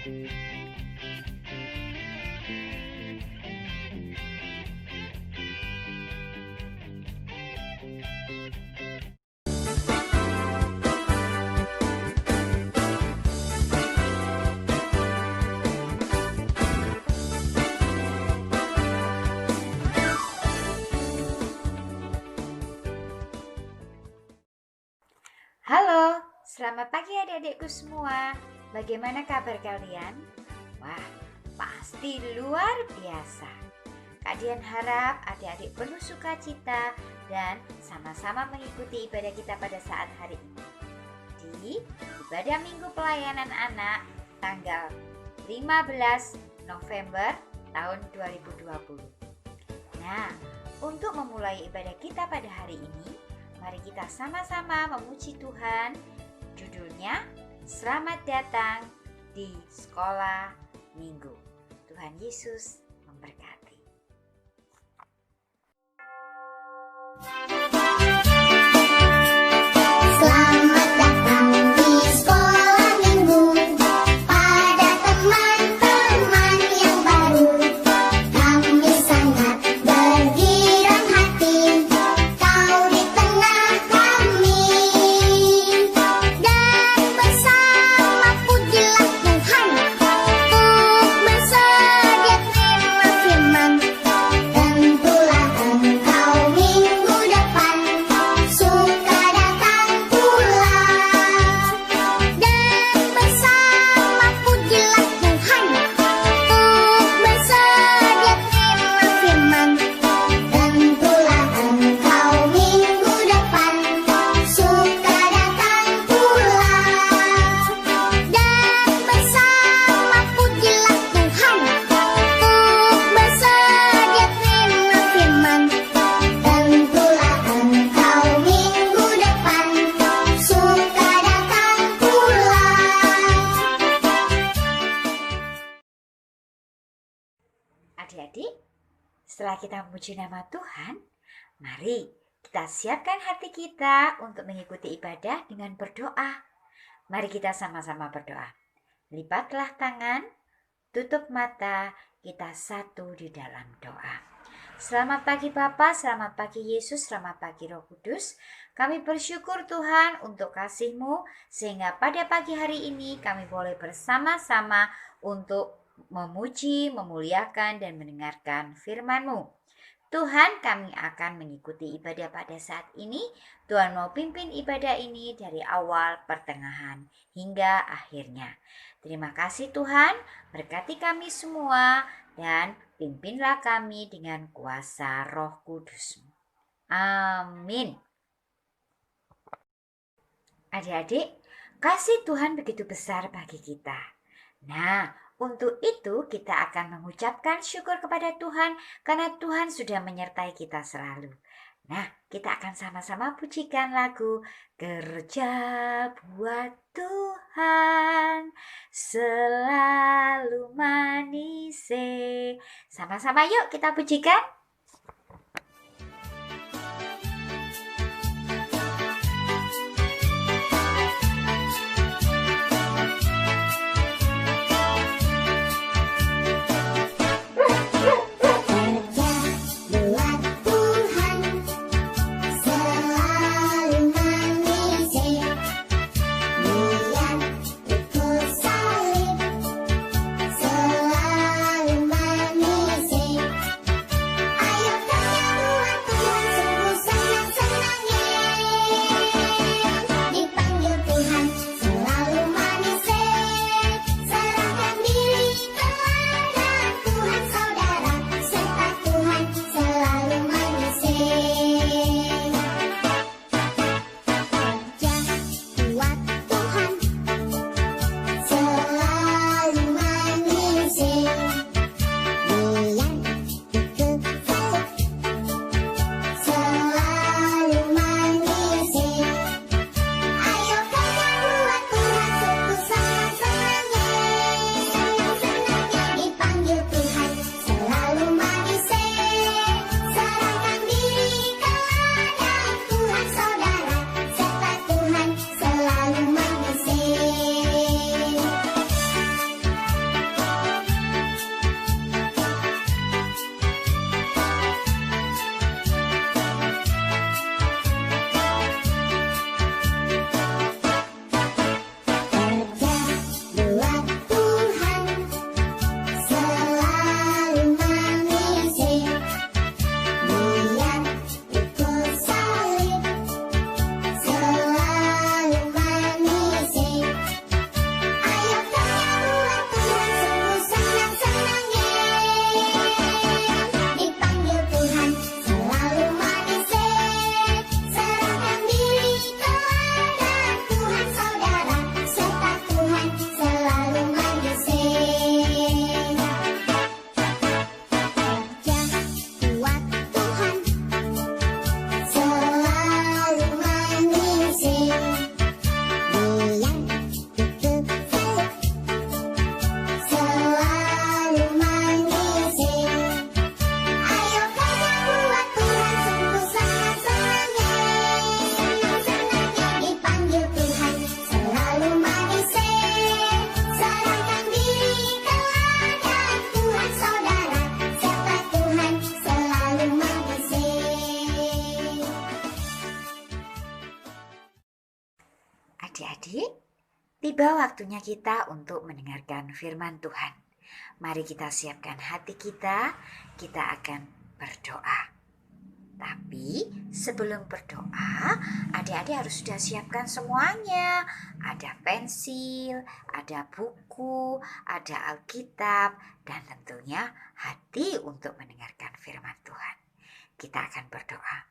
Halo, selamat pagi adik-adikku semua. Bagaimana kabar kalian? Wah, pasti luar biasa. Kak Dian harap adik-adik penuh sukacita dan sama-sama mengikuti ibadah kita pada saat hari ini. Di ibadah Minggu Pelayanan Anak tanggal 15 November tahun 2020. Nah, untuk memulai ibadah kita pada hari ini, mari kita sama-sama memuji Tuhan. Judulnya, Selamat Datang di Sekolah Minggu. Tuhan Yesus memberkati. Selamat datang di sekolah minggu, pada teman-teman yang baru. Kami sangat bergirang hati, kau di tengah kami. Dan bersama pujilah Tuhan, untuk bersedia terima firman. Tentulah engkau minggu depan suka datang pula. Dan bersama pujilah Tuhan, untuk bersedia terima firman. Tentulah engkau minggu depan suka datang pula. Dan bersama pujilah Tuhan, untuk bersedia terima firman. Tentulah engkau minggu depan suka datang pula. Adik-adik, setelah kita memuji nama Tuhan, mari kita siapkan hati kita untuk mengikuti ibadah dengan berdoa. Mari kita sama-sama berdoa. Lipatlah tangan, tutup mata, kita satu di dalam doa. Selamat pagi Bapa, selamat pagi Yesus, selamat pagi Roh Kudus. Kami bersyukur Tuhan untuk kasih-Mu, sehingga pada pagi hari ini kami boleh bersama-sama untuk memuji, memuliakan, dan mendengarkan firman-Mu. Tuhan, kami akan mengikuti ibadah pada saat ini. Tuhan mau pimpin ibadah ini dari awal, pertengahan, hingga akhirnya. Terima kasih Tuhan, berkati kami semua, dan pimpinlah kami dengan kuasa Roh Kudus. Amin. Adik-adik, kasih Tuhan begitu besar bagi kita. Nah, untuk itu kita akan mengucapkan syukur kepada Tuhan karena Tuhan sudah menyertai kita selalu. Nah, kita akan sama-sama pujikan lagu Kerja buat Tuhan selalu manis. Sama-sama yuk kita pujikan. Selalu manis, tiba waktunya kita untuk mendengarkan firman Tuhan. Mari kita siapkan hati kita akan berdoa. Tapi sebelum berdoa, adik-adik harus sudah siapkan semuanya. Ada pensil, ada buku, ada Alkitab, dan tentunya hati untuk mendengarkan firman Tuhan. Kita akan berdoa.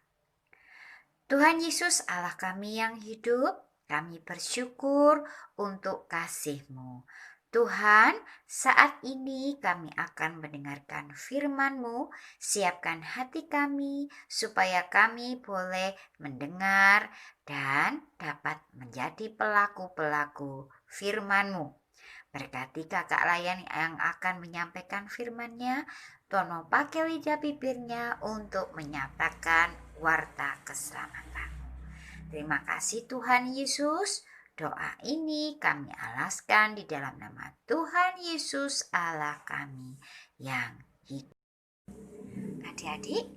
Tuhan Yesus, Allah kami yang hidup, kami bersyukur untuk kasih-Mu. Tuhan, saat ini kami akan mendengarkan firman-Mu. Siapkan hati kami supaya kami boleh mendengar dan dapat menjadi pelaku-pelaku firman-Mu. Berkati kakak Layan yang akan menyampaikan firman-Nya. Tono pakai lidah bibirnya untuk menyatakan warta keselamatan. Terima kasih Tuhan Yesus. Doa ini kami alaskan di dalam nama Tuhan Yesus Allah kami yang hidup. Adik-adik,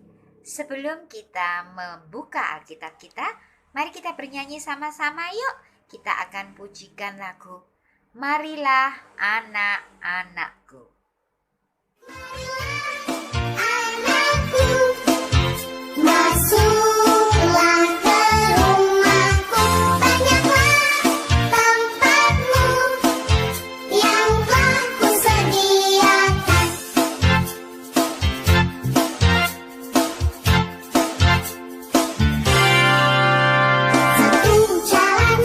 sebelum kita membuka Alkitab kita, mari kita bernyanyi sama-sama yuk. Kita akan pujikan lagu Marilah Anak-anakku. Anakku, masuklah ke rumahku, banyaklah tempatmu yang telah kusediakan. Satu jalan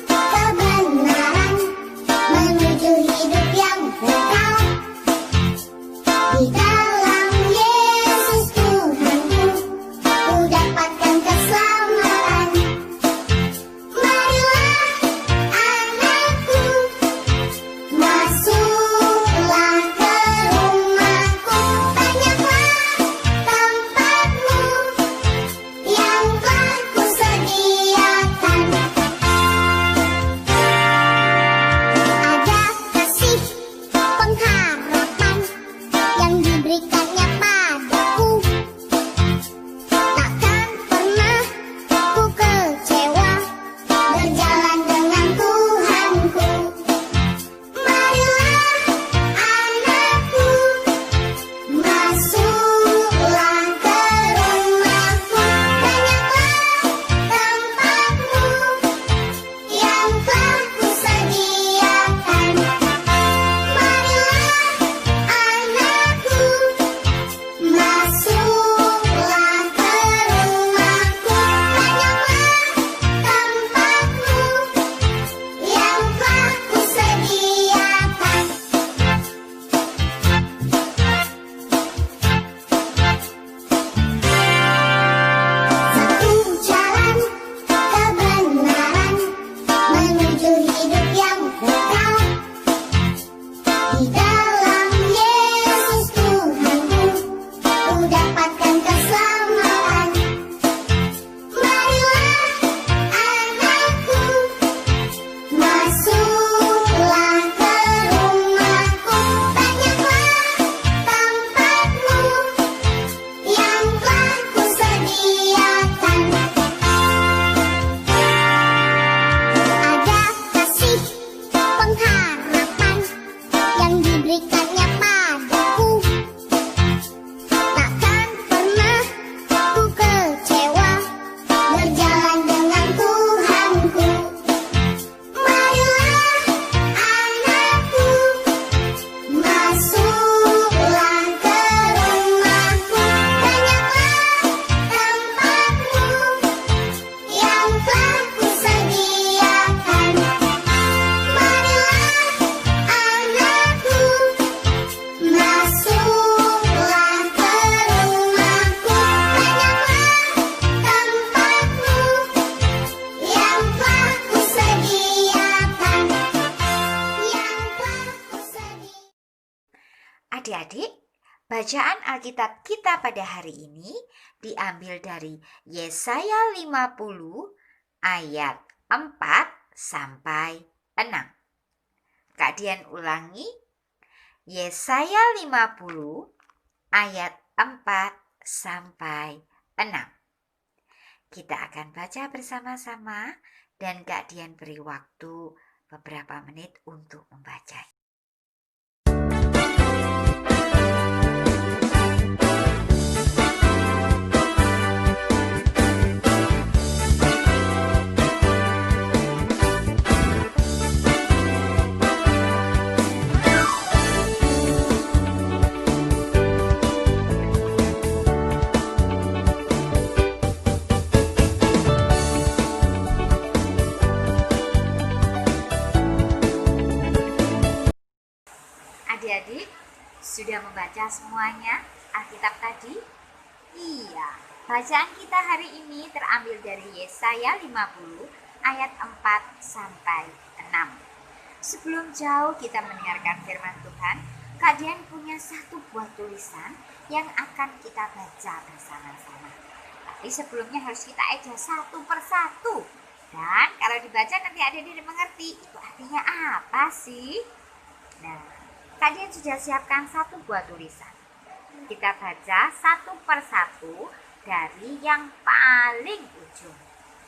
kebenaran menuju hidup yang kekal. Di dalam Yesus Tuhanku, ku dapatkan keselamatan. Marilah anakku, masuklah ke rumahku, banyaklah tempatmu yang telah kusediakan. Ada kasih pengharapan yang diberikannya padaku. Takkan pernah ku kecewa berjalan dengan Tuhanku. Marilah anakku, masuklah ke rumahku, banyaklah tempatmu yang telah kusediakan. Marilah anakku, masuklah ke rumahku, banyaklah tempatmu yang telah kusediakan. Satu jalan kebenaran menuju hidup yang kekal. Di dalam Yesus Tuhanku, ku dapatkan keselamatan. Marilah anakku, masuklah ke rumahku, banyaklah tempatmu yang telah kusediakan. Ada kasih pengharapan yang diberikannya padaku. Takkan pernah ku kecewa berjalan dengan Tuhanku. Marilah anakku, masuklah ke rumahku, banyaklah tempatmu yang telah kusediakan. Marilah anakku, masuklah ke rumahku, banyaklah tempatmu yang telah kusediakan. Adik-adik, bacaan Alkitab kita pada hari ini diambil dari Yesaya 50 ayat 4 sampai 6. Kak Dian ulangi, Yesaya 50 ayat 4 sampai 6. Kita akan baca bersama-sama dan Kak Dian beri waktu beberapa menit untuk membaca. Adik-adik, sudah membaca semuanya Alkitab tadi? Iya, bacaan kita hari ini terambil dari Yesaya 50 ayat 4 sampai 6. Sebelum jauh kita mendengarkan firman Tuhan, Kak Dian punya satu buah tulisan yang akan kita baca bersama-sama. Tapi sebelumnya harus kita eja satu persatu. Dan kalau dibaca nanti adik-adik mengerti itu artinya apa sih? Nah, Kak Dian sudah siapkan satu buah tulisan. Kita baca satu persatu dari yang paling ujung.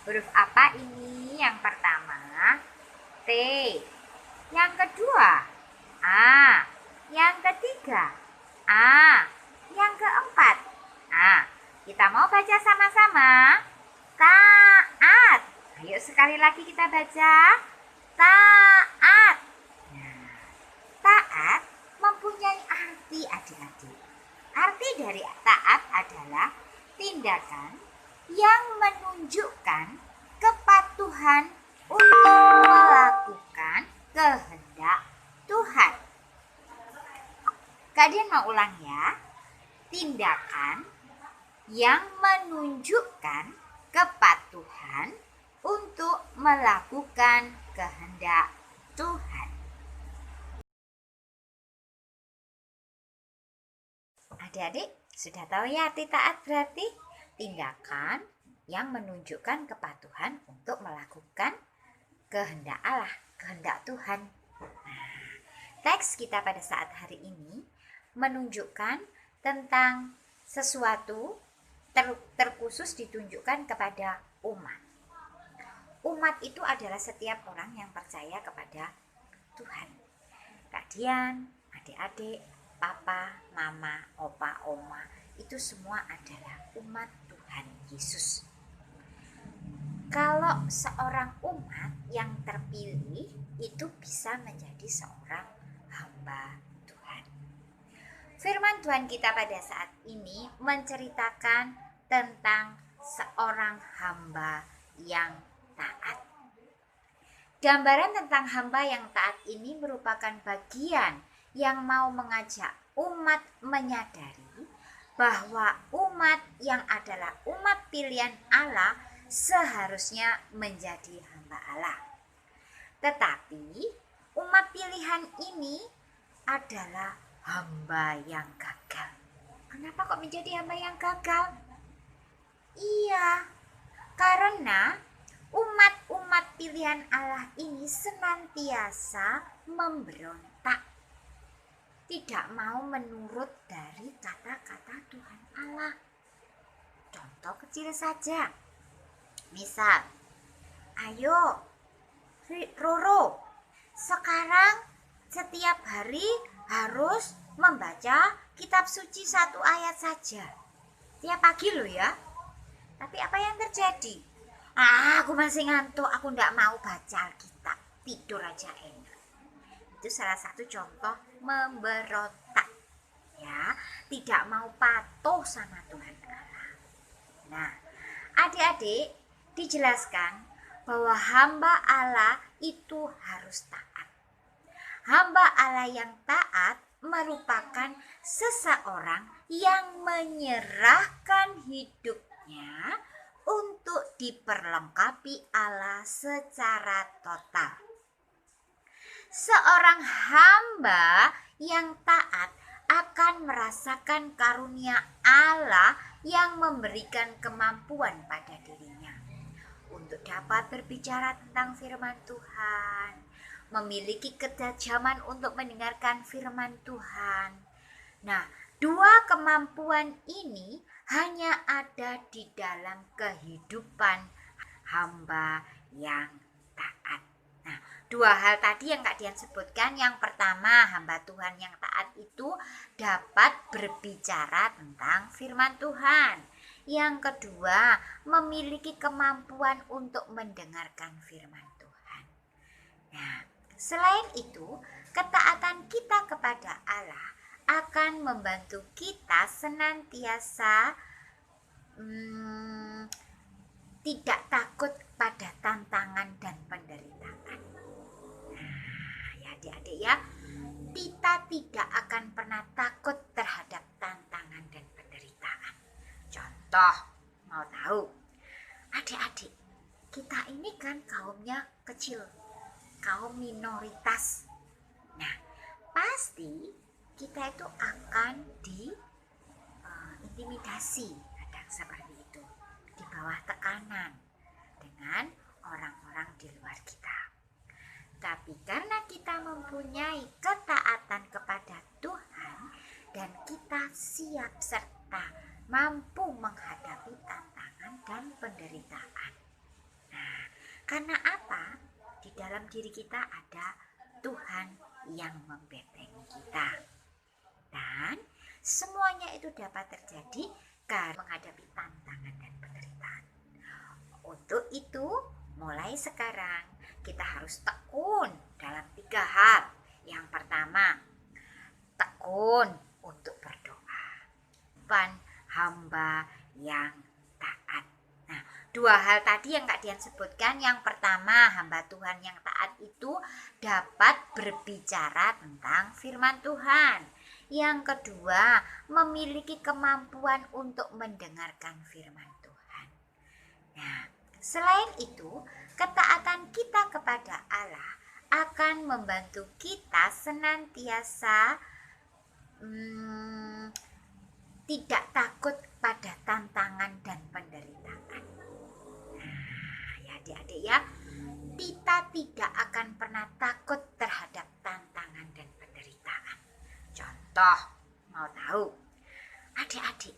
Huruf apa ini? Yang pertama T, yang kedua A, yang ketiga A, yang keempat A. Kita mau baca sama-sama. Taat. Ayo sekali lagi kita baca. Taat. Taat mempunyai arti adik-adik. Arti dari taat adalah tindakan yang menunjukkan kepatuhan untuk melakukan kehendak Tuhan. Kak Dian mau ulang ya. Tindakan yang menunjukkan kepatuhan untuk melakukan kehendak Tuhan. Adik-adik sudah tahu ya arti taat berarti tindakan yang menunjukkan kepatuhan untuk melakukan kehendak Allah, kehendak Tuhan. Nah, teks kita pada saat hari ini menunjukkan tentang sesuatu terkhusus ditunjukkan kepada umat. Umat itu adalah setiap orang yang percaya kepada Tuhan. Kak Dian, adik-adik, papa, mama, opa, oma, itu semua adalah umat Tuhan Yesus. Kalau seorang umat yang terpilih itu bisa menjadi seorang hamba Tuhan. Firman Tuhan kita pada saat ini menceritakan tentang seorang hamba yang taat. Gambaran tentang hamba yang taat ini merupakan bagian yang mau mengajak umat menyadari bahwa umat yang adalah umat pilihan Allah seharusnya menjadi hamba Allah. Tetapi umat pilihan ini adalah hamba yang gagal. Kenapa kok menjadi hamba yang gagal? Iya, karena umat-umat pilihan Allah ini senantiasa memberontak, tidak mau menurut dari kata-kata Tuhan Allah. Contoh kecil saja, misal, ayo Roro, sekarang setiap hari harus membaca kitab suci satu ayat saja, tiap pagi loh ya. Tapi apa yang terjadi? Aku masih ngantuk, aku tidak mau baca Alkitab, tidur aja enak. Itu salah satu contoh memberontak, ya, tidak mau patuh sama Tuhan Allah. Nah, adik-adik dijelaskan bahwa hamba Allah itu harus taat. Hamba Allah yang taat merupakan seseorang yang menyerahkan hidupnya untuk diperlengkapi Allah secara total. Seorang hamba yang taat akan merasakan karunia Allah yang memberikan kemampuan pada dirinya untuk dapat berbicara tentang firman Tuhan, memiliki ketajaman untuk mendengarkan firman Tuhan. Nah, dua kemampuan ini hanya ada di dalam kehidupan hamba yang taat. Nah, dua hal tadi yang Kak Dian sebutkan. Yang pertama, hamba Tuhan yang taat itu dapat berbicara tentang firman Tuhan. Yang kedua, memiliki kemampuan untuk mendengarkan firman Tuhan. Nah, selain itu, ketaatan kita kepada Allah akan membantu kita senantiasa tidak takut pada tantangan dan penderitaan. Nah, ya adik-adik ya, kita tidak akan pernah takut terhadap tantangan dan penderitaan. Contoh, mau tahu? Adik-adik, kita ini kan kaumnya kecil, kaum minoritas. Nah, pasti kita itu akan diintimidasi, kadang seperti itu, di bawah tekanan dengan orang-orang di luar kita. Tapi karena kita mempunyai ketaatan kepada Tuhan dan kita siap serta mampu menghadapi tantangan dan penderitaan. Nah, karena apa? Di dalam diri kita ada Tuhan yang membentengi kita. Dan semuanya itu dapat terjadi karena menghadapi tantangan dan penderitaan. Untuk itu, mulai sekarang kita harus tekun dalam 3 hal. Yang pertama, tekun untuk berdoa. Hamba yang taat. Nah, 2 hal tadi yang Kak Dian sebutkan. Yang pertama, hamba Tuhan yang taat itu dapat berbicara tentang firman Tuhan. Yang kedua, memiliki kemampuan untuk mendengarkan firman Tuhan. Nah, selain itu, ketaatan kita kepada Allah akan membantu kita senantiasa tidak takut pada tantangan dan penderitaan. Nah, ya adik-adik ya, kita tidak akan pernah takut terhadap tantangan dan penderitaan. Contoh, mau tahu? Adik-adik,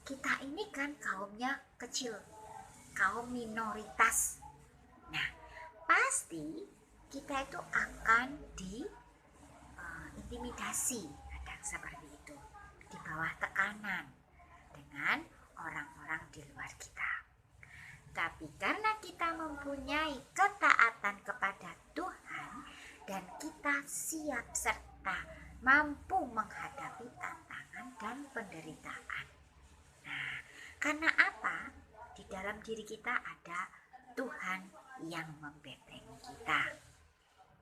kita ini kan kaumnya kecil, kaum minoritas. Nah, pasti kita itu akan diintimidasi, kadang seperti itu, di bawah tekanan dengan orang-orang di luar kita. Tapi karena kita mempunyai ketaatan kepada Tuhan dan kita siap serta mampu menghadapi tantangan dan penderitaan. Nah, karena apa? Di dalam diri kita ada Tuhan yang membentengi kita.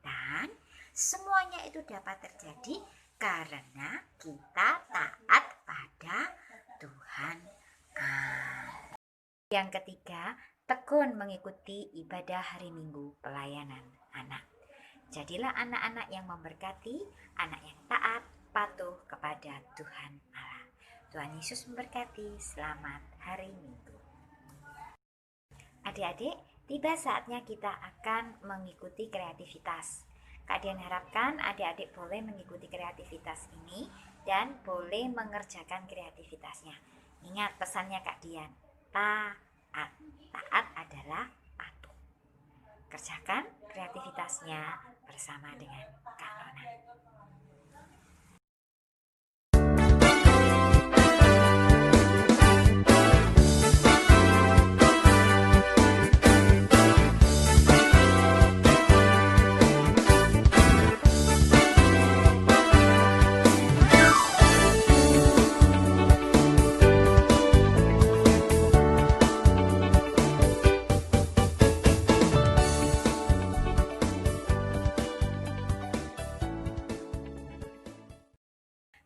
Dan semuanya itu dapat terjadi karena kita taat pada Tuhan. Yang ketiga, tekun mengikuti ibadah hari Minggu pelayanan anak. Jadilah anak-anak yang memberkati, anak yang taat, patuh kepada Tuhan Allah. Tuhan Yesus memberkati. Selamat hari Minggu. Adik-adik, tiba saatnya kita akan mengikuti kreativitas. Kak Dian harapkan adik-adik boleh mengikuti kreativitas ini dan boleh mengerjakan kreativitasnya. Ingat pesannya Kak Dian, taat. Taat adalah patuh. Kerjakan kreativitasnya bersama dengan Kak Nona.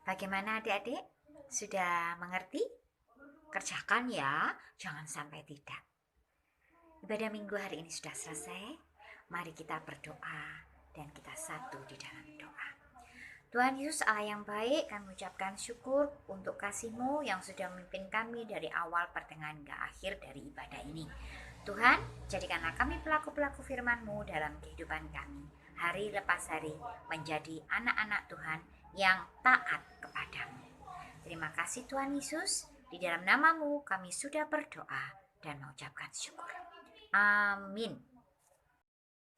Bagaimana adik-adik? Sudah mengerti? Kerjakan ya, jangan sampai tidak. Ibadah minggu hari ini sudah selesai. Mari kita berdoa dan kita satu di dalam doa. Tuhan Yesus Allah yang baik, kami ucapkan syukur untuk kasih-Mu yang sudah memimpin kami dari awal pertengahan hingga akhir dari ibadah ini. Tuhan, jadikanlah kami pelaku-pelaku firman-Mu dalam kehidupan kami. Hari lepas hari menjadi anak-anak Tuhan yang taat kepadamu. Terima kasih Tuhan Yesus, di dalam nama-Mu kami sudah berdoa dan mengucapkan syukur. Amin.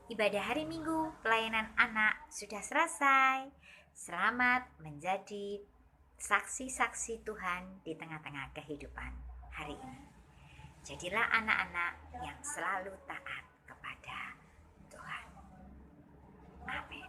Ibadah hari Minggu pelayanan anak sudah selesai. Selamat menjadi saksi-saksi Tuhan di tengah-tengah kehidupan hari ini. Jadilah anak-anak yang selalu taat kepada Tuhan. Amin.